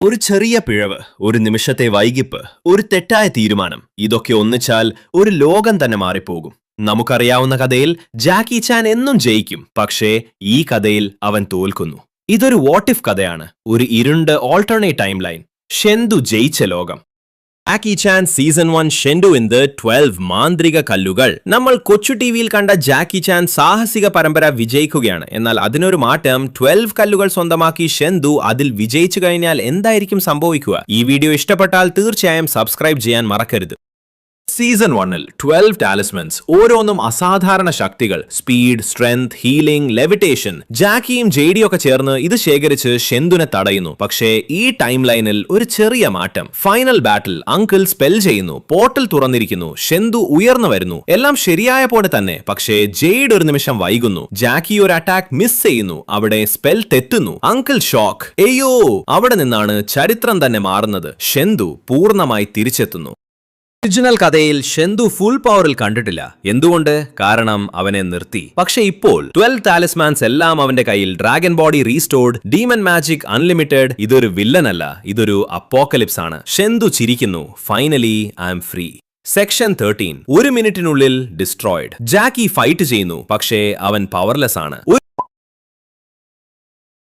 ഒരു ചെറിയ പിഴവ്, ഒരു നിമിഷത്തെ വൈകിപ്പ്, ഒരു തെറ്റായ തീരുമാനം, ഇതൊക്കെ ഒന്നിച്ചാൽ ഒരു ലോകം തന്നെ മാറിപ്പോകും. നമുക്കറിയാവുന്ന കഥയിൽ ജാക്കി ചാൻ എന്നും ജയിക്കും, പക്ഷേ ഈ കഥയിൽ അവൻ തോൽക്കുന്നു. ഇതൊരു വാട്ട് ഇഫ് കഥയാണ്, ഒരു ഇരുണ്ട് ഓൾട്ടർനേറ്റ് ടൈം ലൈൻ. ഷെൻഡു ജയിച്ച ലോകം. ജാക്കി ചാൻ സീസൺ 1 ഷെൻഡു ഇൻ ദ 12 മാന്ത്രിക കല്ലുകൾ. നമ്മൾ കൊച്ചു ടിവിയിൽ കണ്ട ജാക്കി ചാൻ സാഹസിക പരമ്പര വിജയിക്കുകയാണ്. എന്നാൽ അതിനൊരു മാറ്റം, 12 കല്ലുകൾ സ്വന്തമാക്കി ഷെൻഡു അതിൽ വിജയിച്ചു കഴിഞ്ഞാൽ എന്തായിരിക്കും സംഭവിക്കുക? ഈ വീഡിയോ ഇഷ്ടപ്പെട്ടാൽ തീർച്ചയായും സബ്സ്ക്രൈബ് ചെയ്യാൻ മറക്കരുത്. സീസൺ 1-ൽ 12 ടാലിസ്മൻസ്, ഓരോന്നും അസാധാരണ ശക്തികൾ, സ്പീഡ്, സ്ട്രെങ്ത്, ഹീലിംഗ്, ലെവിറ്റേഷൻ. ജാക്കിയും ജെയ്ഡിയൊക്കെ ചേർന്ന് ഇത് ശേഖരിച്ച് ഷെൻഡുനെ തടയുന്നു. പക്ഷേ ഈ ടൈം ലൈനിൽ ഒരു ചെറിയ മാറ്റം. ഫൈനൽ ബാറ്റിൽ അങ്കിൾ സ്പെൽ ചെയ്യുന്നു, പോർട്ടൽ തുറന്നിരിക്കുന്നു, ഷെൻഡു ഉയർന്നു വരുന്നു. എല്ലാം ശരിയായ പോലെ തന്നെ. പക്ഷേ ജെയ്ഡ് ഒരു നിമിഷം വൈകുന്നു. ജാക്കി ഒരു അറ്റാക്ക് മിസ് ചെയ്യുന്നു, അവിടെ സ്പെൽ തെറ്റുന്നു. Uncle shock. അയ്യോ! അവിടെ നിന്നാണ് ചരിത്രം തന്നെ മാറുന്നത്. ഷെൻഡു പൂർണ്ണമായി തിരിച്ചെത്തുന്നു. ഒറിജിനൽ കഥയിൽ ഷെൻഡു ഫുൾ പവറിൽ കണ്ടിട്ടില്ല. എന്തുകൊണ്ട്? കാരണം അവനെ നിർത്തി. പക്ഷെ ഇപ്പോൾ 12 ടാലിസ്മാൻസ് എല്ലാം അവന്റെ കയ്യിൽ. Dragon body restored, demon magic unlimited. ഇതൊരു വില്ലനല്ല, ഇതൊരു അപ്പോക്കലിപ്സ് ആണ്. ഷെൻഡു ചിരിക്കുന്നു. Finally I M free. Section 13 ഒരു മിനിറ്റിനുള്ളിൽ ഡിസ്ട്രോയിഡ്. ജാക്കി ഫൈറ്റ് ചെയ്യുന്നു, പക്ഷേ അവൻ പവർലെസ് ആണ്.